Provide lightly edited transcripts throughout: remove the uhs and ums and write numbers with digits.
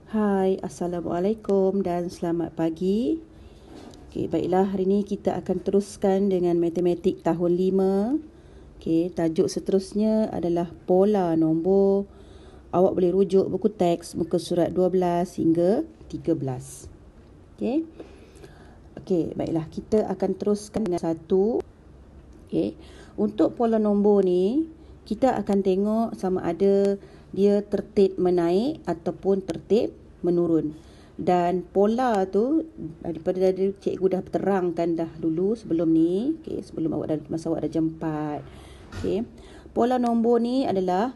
Hai, Assalamualaikum dan selamat pagi. Okey, baiklah, hari ini kita akan teruskan dengan matematik tahun 5. Okey, tajuk seterusnya adalah pola nombor. Awak boleh rujuk buku teks muka surat 12 hingga 13. Okey. Okey, baiklah, kita akan teruskan dengan satu. Okey. Untuk pola nombor ni, kita akan tengok sama ada dia tertib menaik ataupun tertib menurun. Dan pola tu daripada cikgu dah terangkan dah dulu sebelum ni, okey, sebelum masa awak dah jam 4. Okey. Pola nombor ni adalah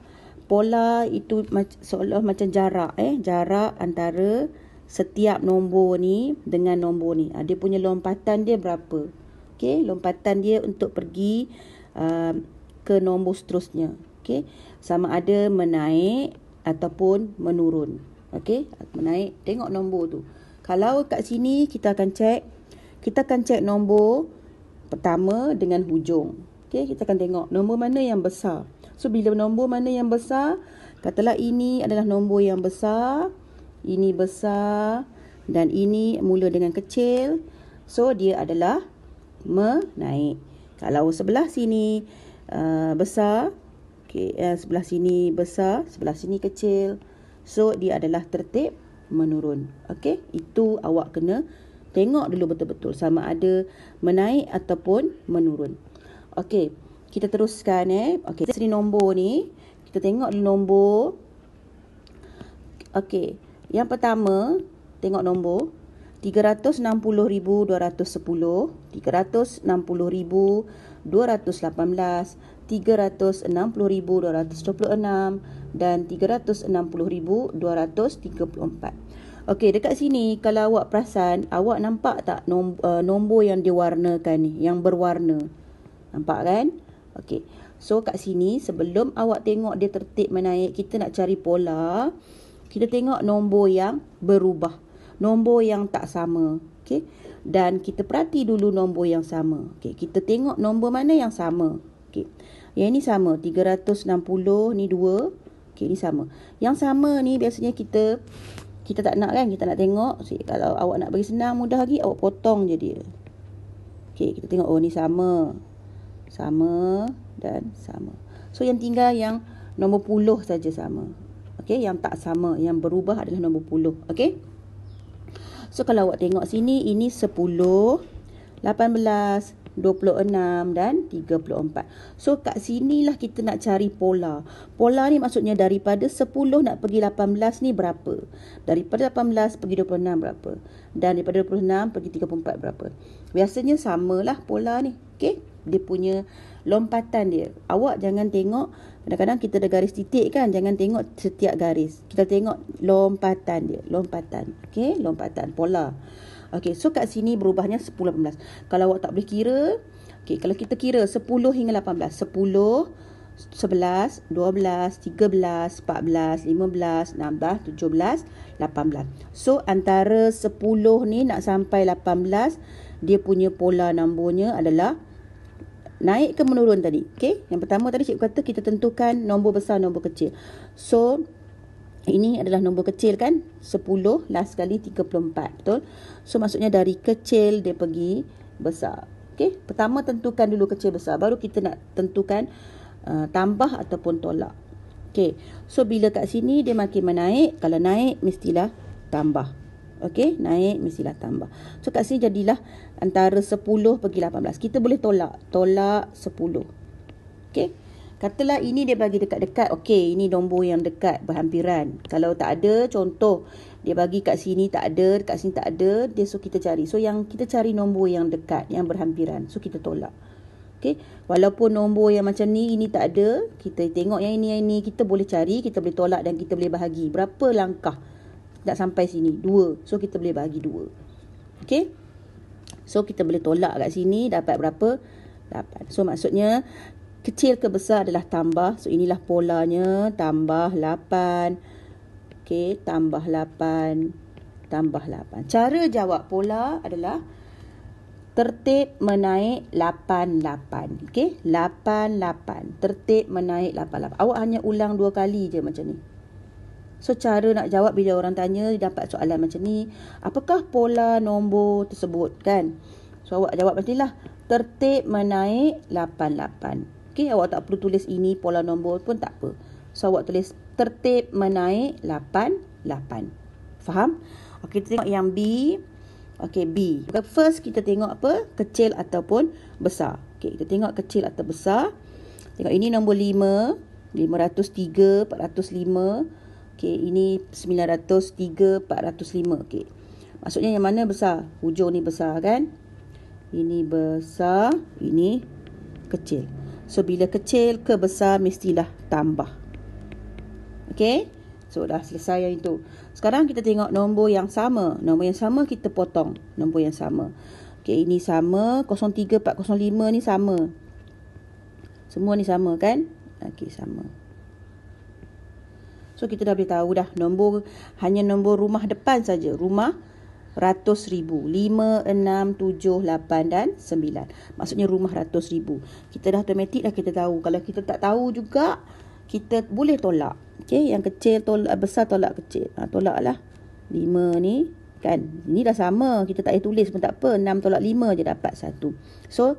pola itu seolah macam jarak jarak antara setiap nombor ni dengan nombor ni. Dia punya lompatan dia berapa? Okey, lompatan dia untuk pergi ke nombor seterusnya. Okey, sama ada menaik ataupun menurun. Okey, menaik, tengok nombor tu. Kalau kat sini kita akan cek nombor pertama dengan hujung. Okey, kita akan tengok nombor mana yang besar. So bila nombor mana yang besar, katalah ini adalah nombor yang besar, ini besar dan ini mula dengan kecil. So dia adalah menaik. Kalau sebelah sini besar, okey, sebelah sini besar, sebelah sini kecil, so dia adalah tertib menurun. Okey, itu awak kena tengok dulu betul-betul sama ada menaik ataupun menurun. Okey, kita teruskan Okey, sini nombor ni, kita tengok dulu nombor. Okey, yang pertama tengok nombor 360,210, 360,218, 360,226 dan 360,234. Okey, dekat sini kalau awak perasan, awak nampak tak nombor yang diwarnakan ni, yang berwarna? Nampak kan? Okey. So kat sini sebelum awak tengok dia tertib menaik, kita nak cari pola. Kita tengok nombor yang berubah, nombor yang tak sama. Okey. Dan kita perhati dulu nombor yang sama. Okey, kita tengok nombor mana yang sama. Okey. Yang ini sama, 360 ni 2. Okey, ni sama. Yang sama ni biasanya kita tak nak kan, kita nak tengok. Kalau awak nak bagi senang mudah lagi, awak potong je dia. Okey, kita tengok ni sama. Sama dan sama. So yang tinggal yang nombor puluh saja sama. Okey, yang tak sama, yang berubah adalah nombor puluh. Okey. So kalau awak tengok sini, ini 10, 18, 26 dan 34. So kat sinilah kita nak cari pola. Pola ni maksudnya daripada 10 nak pergi 18 ni berapa? Daripada 18 pergi 26 berapa? Dan daripada 26 pergi 34 berapa? Biasanya samalah pola ni. Okey? Dia punya lompatan dia. Awak jangan tengok, kadang-kadang kita ada garis titik kan, jangan tengok setiap garis. Kita tengok lompatan dia, lompatan. Okey, lompatan pola. Okey, so kat sini berubahnya 10, 18. Kalau awak tak boleh kira, okey, kalau kita kira 10 hingga 18, 10, 11, 12, 13, 14, 15, 16, 17, 18. So antara 10 ni nak sampai 18, dia punya pola nombornya adalah naik ke menurun tadi. Okey, yang pertama tadi cikgu kata kita tentukan nombor besar, nombor kecil. So ini adalah nombor kecil kan, 10 last kali 34, betul? So maksudnya dari kecil dia pergi besar. Okey, pertama tentukan dulu kecil besar, baru kita nak tentukan tambah ataupun tolak. Okey, so bila kat sini dia makin menaik, kalau naik mestilah tambah. Okey, naik mestilah tambah. So kat sini jadilah antara 10 pergi 18. Kita boleh tolak 10. Okey. Katalah ini dia bagi dekat-dekat. Okey, ini nombor yang dekat, berhampiran. Kalau tak ada, contoh dia bagi kat sini tak ada, dekat sini tak ada, so kita cari. So yang kita cari nombor yang dekat, yang berhampiran. So kita tolak. Okey, walaupun nombor yang macam ni, ini tak ada, kita tengok yang ini, kita boleh cari, kita boleh tolak dan kita boleh bahagi. Berapa langkah nak sampai sini? 2. So kita boleh bahagi 2. Okey. So kita boleh tolak kat sini, dapat berapa? 8. So maksudnya kecil ke besar adalah tambah. So inilah polanya, tambah 8. Okey, tambah 8, tambah 8. Cara jawab pola adalah tertib menaik 88. Okey, 88. Tertib menaik 88. Awak hanya ulang 2 kali je macam ni. So cara nak jawab bila orang tanya dapat soalan macam ni, apakah pola nombor tersebut kan? So awak jawab macam ni lah, tertib menaik 88. Okey, awak tak perlu tulis ini pola nombor pun tak apa. So awak tulis tertib menaik 88. Faham? Okey, kita tengok yang B. Okey, B. First kita tengok apa? Kecil ataupun besar. Okey, kita tengok kecil atau besar. Tengok ini nombor 5, 503, 405. Okey, ini 903, 405. Okey. Maksudnya yang mana besar? Hujung ni besar kan? Ini besar, ini kecil. So bila kecil ke besar mestilah tambah. Okey? So dah selesai yang itu. Sekarang kita tengok nombor yang sama. Nombor yang sama kita potong nombor yang sama. Okey, ini sama, 03, 405 ni sama. Semua ni sama kan? Okey, sama. So kita dah boleh tahu dah nombor, hanya nombor rumah depan saja. Rumah ratus ribu. 5, 6, 7, 8 dan 9. Maksudnya rumah ratus ribu. Kita dah automatik dah kita tahu. Kalau kita tak tahu juga, kita boleh tolak. Okey, yang kecil tolak besar, tolak kecil. Tolaklah 5 ni kan. Ini dah sama. Kita tak payah tulis pun tak apa. 6 tolak 5 je dapat 1. So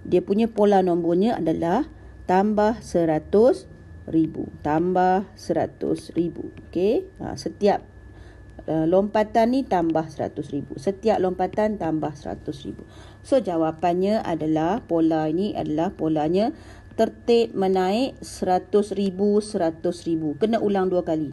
dia punya pola nombornya adalah tambah 100,000. Tambah 100,000. Okey. Setiap lompatan ni tambah 100,000. Setiap lompatan tambah 100,000. So jawapannya adalah, pola ini adalah polanya tertib menaik 100,000, 100,000. Kena ulang 2 kali.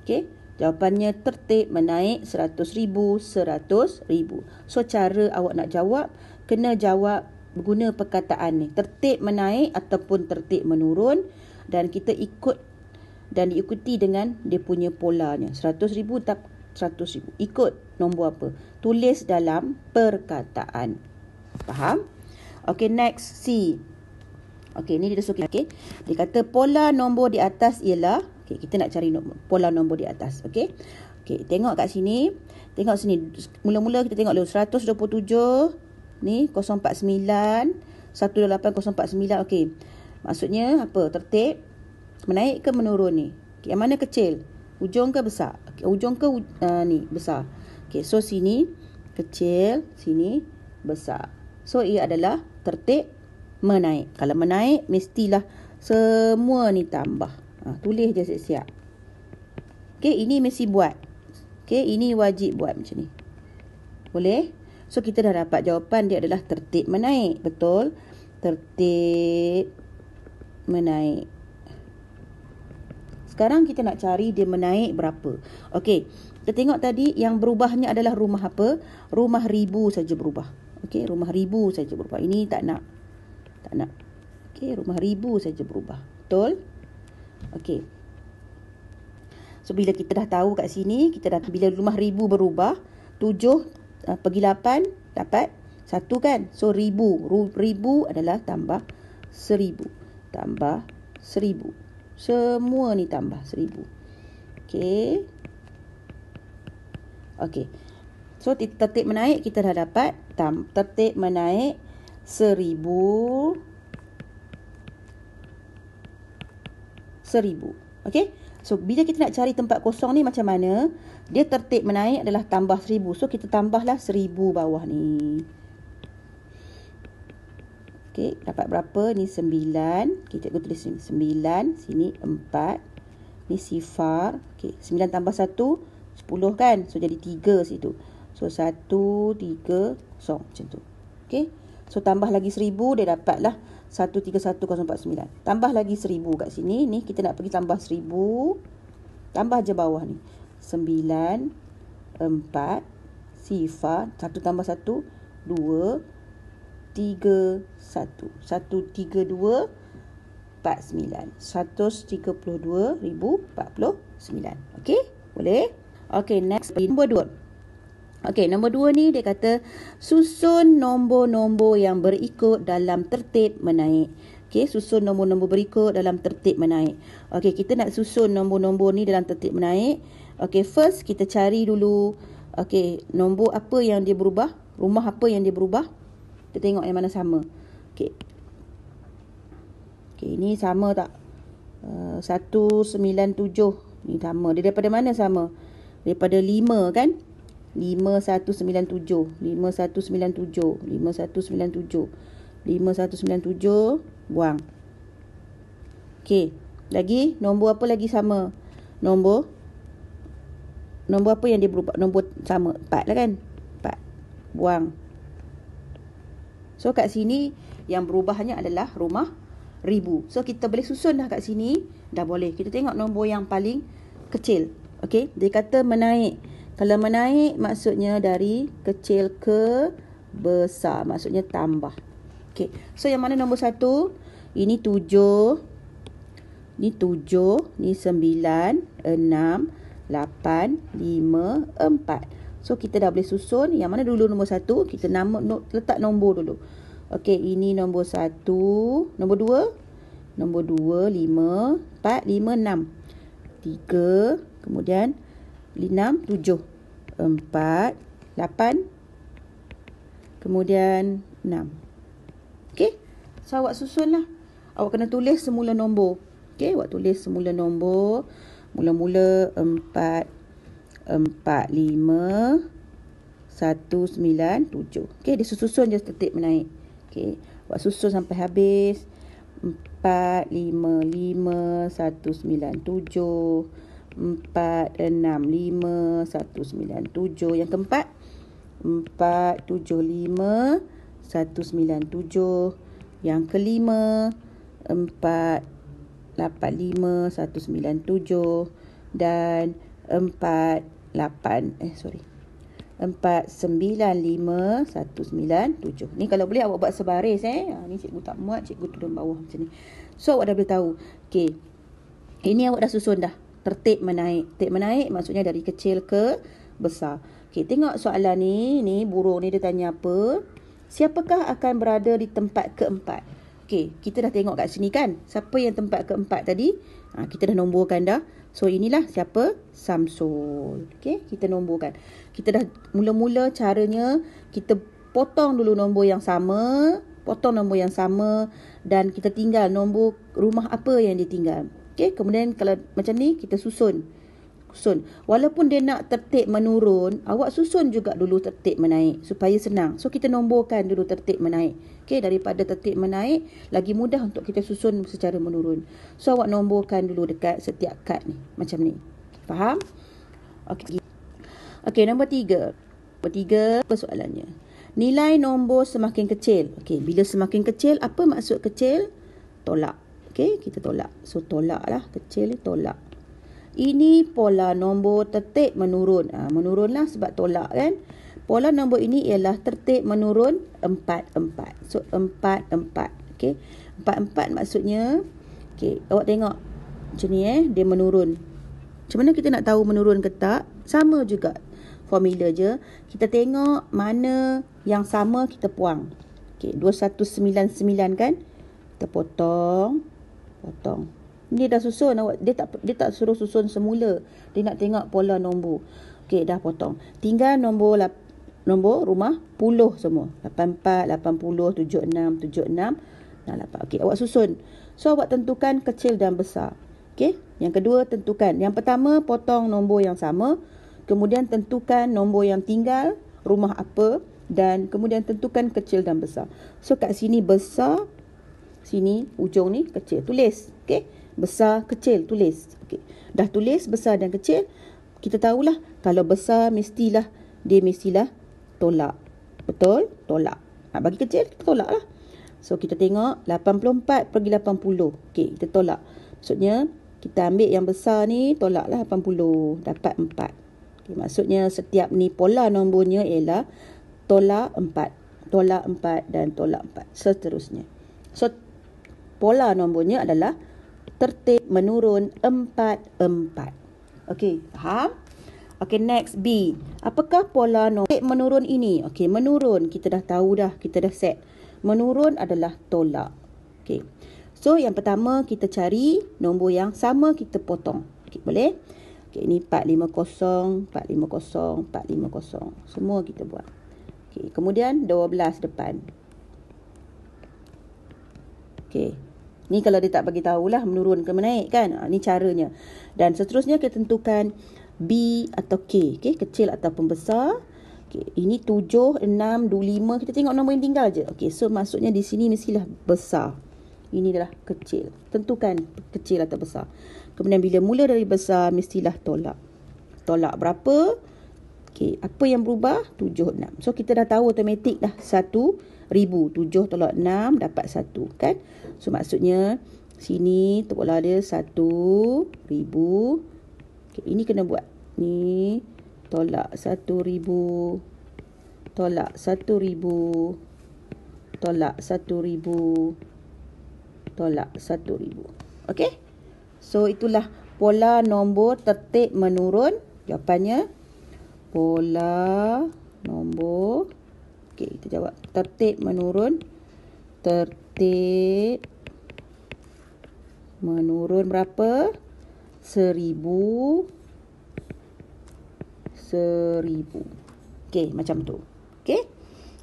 Okey. Jawapannya tertib menaik 100,000, 100,000. So cara awak nak jawab, kena jawab guna perkataan ni. Tertib menaik ataupun tertib menurun. Dan kita ikut dan diikuti dengan dia punya polanya. 100,000 tak 100,000. Ikut nombor apa? Tulis dalam perkataan. Faham? Okey, next C. Okey, ni dia suruh. Okey. Dia kata pola nombor di atas ialah, okey, kita nak cari pola nombor di atas. Okey. Okey, tengok kat sini. Tengok sini. Mula-mula kita tengok dulu 127 ni 049 18 049. Okey. Maksudnya apa? Tertib menaik ke menurun ni? Okay, yang mana kecil? Hujung ke besar? Okay, hujung ke ni besar? Okay, so sini kecil, sini besar. So ia adalah tertib menaik. Kalau menaik mestilah semua ni tambah. Tulis je siap-siap. Okay, ini mesti buat. Okay, ini wajib buat macam ni. Boleh? So kita dah dapat jawapan dia adalah tertib menaik. Betul? Tertib menaik. Sekarang kita nak cari dia menaik berapa. Okey, kita tengok tadi yang berubahnya adalah rumah apa? Rumah ribu saja berubah. Okey, rumah ribu saja berubah. Ini tak nak. Tak nak. Okey, rumah ribu saja berubah. Betul? Okey. So bila kita dah tahu kat sini, kita dah bila rumah ribu berubah, 7 pergi 8 dapat 1 kan? So ribu adalah tambah 1,000. Tambah 1,000. Semua ni tambah 1,000. Okey. Okey. So tertib menaik kita dah dapat. Tertib menaik 1,000. 1,000. Okey. So bila kita nak cari tempat kosong ni macam mana? Dia tertib menaik adalah tambah 1,000. So kita tambahlah 1,000 bawah ni. Okey, dapat berapa? Ni 9. Kita tulis sini 9, sini 4. Ni sifar. Okey, 9 tambah 1 10 kan? So jadi 3 situ. So 1 3 0 macam tu. Okey. So tambah lagi 1,000 dia dapatlah 131049. Tambah lagi 1,000 kat sini. Ni kita nak pergi tambah 1,000. Tambah je bawah ni. 9 4 sifar 1 tambah 1 2 3 1 1 3 2 49 132,049. Okey, boleh? Okey, next nombor 2. Okey, nombor 2 ni dia kata susun nombor-nombor yang berikut dalam tertib menaik. Okey, susun nombor-nombor berikut dalam tertib menaik. Okey, kita nak susun nombor-nombor ni dalam tertib menaik. Okey, first kita cari dulu. Okey, nombor apa yang dia berubah? Rumah apa yang dia berubah? Kita tengok yang mana sama. Okey. Okey, ini sama tak? 197. Ni sama. Dia daripada mana sama? Daripada 5 kan? 5197. 5197. 5197. 5197. Buang. Okey. Lagi, nombor apa lagi sama? Nombor apa yang dia berubah? Nombor sama. 4 lah kan? 4. Buang. So kat sini yang berubahnya adalah rumah ribu. So kita boleh susun dah kat sini. Dah boleh. Kita tengok nombor yang paling kecil. Okey. Dia kata menaik. Kalau menaik maksudnya dari kecil ke besar. Maksudnya tambah. Okey. So yang mana nombor 1? Ini 7. Ni 7. Ni 9. 6. 8. 5. 4. So kita dah boleh susun. Yang mana dulu nombor 1? Kita letak nombor dulu. Okey, ini nombor 1. Nombor 2. Nombor 2, 5. 4, 5, 6. 3. Kemudian 6, 7. 4, 8. Kemudian 6. Okey. So awak susun lah. Awak kena tulis semula nombor. Okey, awak tulis semula nombor. Mula-mula 4, 4, 5, 1, 9, 7. Okey, dia susun je tertib menaik. Okey, awak susun sampai habis. 4, 5, 5, 1, 9, 7. 4, 6, 5, 1, 9, 7. Yang keempat, 4, 7, 5, 1, 9, 7. Yang kelima, 4, 8, 5, 1, 9, 7. Dan 4, 9, 5, 1, 9, 7. Ni kalau boleh awak buat sebaris. Ni cikgu tak muat, cikgu turun bawah macam ni. So awak dah boleh tahu. Okey. Ini awak dah susun dah. Tertib menaik. Tertib menaik maksudnya dari kecil ke besar. Okey, tengok soalan ni. Ni burung ni dia tanya apa? Siapakah akan berada di tempat keempat? Okey, kita dah tengok kat sini kan. Siapa yang tempat keempat tadi? Kita dah nomborkan dah. So inilah siapa? Samsul. Okey, kita nomborkan. Kita dah mula-mula caranya kita potong dulu nombor yang sama, dan kita tinggal nombor rumah apa yang ditinggal. Okey, kemudian kalau macam ni kita susun. Walaupun dia nak tertib menurun, awak susun juga dulu tertib menaik supaya senang. So kita nomborkan dulu tertib menaik. Okey, daripada tertib menaik lagi mudah untuk kita susun secara menurun. So awak nomborkan dulu dekat setiap kad ni macam ni. Faham? Okey. Okey, nombor 3. Nombor 3 apa soalannya? Nilai nombor semakin kecil. Okey, bila semakin kecil, apa maksud kecil? Tolak. Okey, kita tolak. So tolaklah, kecil ni tolak. Ini pola nombor tertib menurun. Menurunlah sebab tolak kan. Pola nombor ini ialah tertib menurun 4, 4. So 4, 4. Okey. 4, 4 maksudnya. Okey, awak tengok macam ni dia menurun. Macam mana kita nak tahu menurun ke tak? Sama juga. Formula je. Kita tengok mana yang sama kita buang. Okey, 2199 kan? Kita potong. Dia dah susun awak, dia tak suruh susun semula. Dia nak tengok pola nombor. Okey, dah potong. Tinggal nombor rumah puluh semua. 84, 80, 76, 76, 8. Okey, awak susun. So awak tentukan kecil dan besar. Okey, yang kedua tentukan. Yang pertama potong nombor yang sama, kemudian tentukan nombor yang tinggal, rumah apa, dan kemudian tentukan kecil dan besar. So kat sini besar, sini ujung ni kecil. Tulis. Okey. Besar, kecil, tulis. Okey. Dah tulis besar dan kecil. Kita tahulah kalau besar mestilah tolak. Betul? Tolak. Bagi kecil kita tolak lah. So kita tengok 84 pergi 80. Okey, kita tolak. Maksudnya kita ambil yang besar ni, tolaklah 80, dapat 4. Okey, maksudnya setiap ni pola nombornya ialah tolak 4, tolak 4 dan tolak 4. Seterusnya. So pola nombornya adalah tertib menurun 4, 4. Okey, faham? Okey, next B. Apakah pola tertib menurun ini? Okey, menurun. Kita dah tahu dah. Kita dah set. Menurun adalah tolak. Okey. So, yang pertama kita cari nombor yang sama kita potong. Okey, boleh? Okey, ini 450, 450, 450. Semua kita buat. Okey, kemudian 12 depan. Okey. Ni kalau dia tak bagi tahulah menurun ke menaik kan. Ni caranya. Dan seterusnya kita tentukan B atau K. Okay, kecil ataupun besar. Okay, ini 7, 6, 25. Kita tengok nombor yang tinggal je. Okay, so maksudnya di sini mestilah besar. Ini adalah kecil. Tentukan kecil atau besar. Kemudian bila mula dari besar, mestilah tolak. Tolak berapa? Okay, apa yang berubah? 7, 6. So kita dah tahu automatik dah 1,000. 7 tolak 6 dapat 1 kan. So maksudnya sini tolak dia 1,000. Okay, ini kena buat. Ni tolak 1,000. Tolak 1,000. Tolak 1,000. Tolak 1,000. Okey. So itulah pola nombor tertib menurun. Jawapannya pola nombor. Okey, kita jawab tertib menurun. Tertib menurun berapa? 1,000. 1,000. Okey, macam tu. Okey.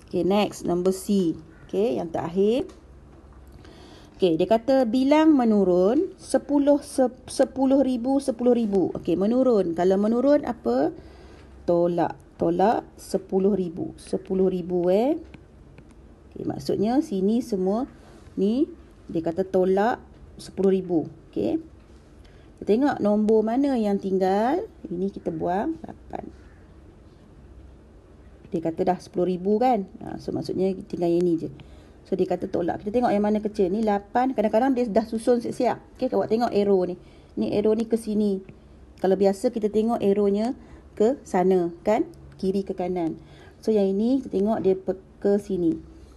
Okey, next number C. Okey, yang terakhir. Okey, dia kata bilang menurun 10,000. Okey, menurun. Kalau menurun apa? Tolak 10,000. 10,000 Okey, maksudnya sini semua ni dia kata tolak 10,000. Okey. Kita tengok nombor mana yang tinggal. Ini kita buang 8. Dia kata dah 10,000 kan. So maksudnya tinggal yang ni je. So dia kata tolak. Kita tengok yang mana kecil. Ni 8. Kadang-kadang dia dah susun siap-siap. Okey, awak tengok arrow ni. Ni arrow ni ke sini. Kalau biasa kita tengok arrownya ke sana kan. Kiri ke kanan. So yang ini kita tengok dia ke sini.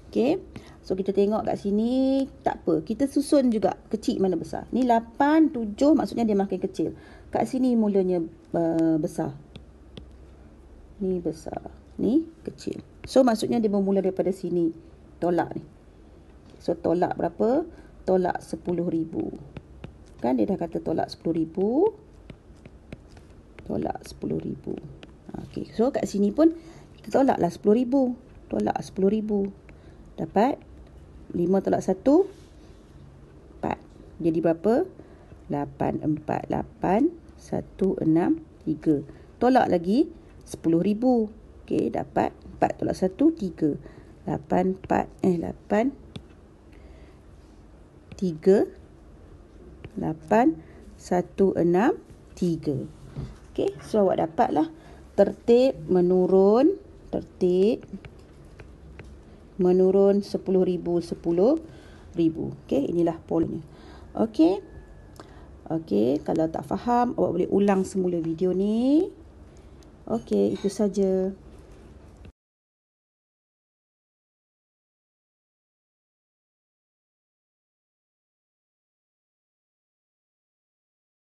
Okey. So kita tengok kat sini. Tak apa. Kita susun juga. Kecil mana besar. Ni 8, 7 maksudnya dia makin kecil. Kat sini mulanya besar. Ni besar. Ni kecil. So maksudnya dia bermula daripada sini. Tolak ni. So tolak berapa? Tolak 10,000. Kan dia dah kata tolak 10,000. Tolak 10,000. Okey. So kat sini pun kita tolaklah 10,000. Tolak 10,000. Dapat 5 tolak 1. 4. Jadi berapa? 8, 4, 8, 1, 6, 3. Tolak lagi 10,000. Okey, dapat 4 tolak 1, 3. 8, 3, 8, 1, 6, 3. Okey, so awak dapatlah tertib menurun. Tertib menurun 10,000, 10,000. Okey, inilah polanya. Okey. Okey, kalau tak faham, awak boleh ulang semula video ni. Okey, itu saja.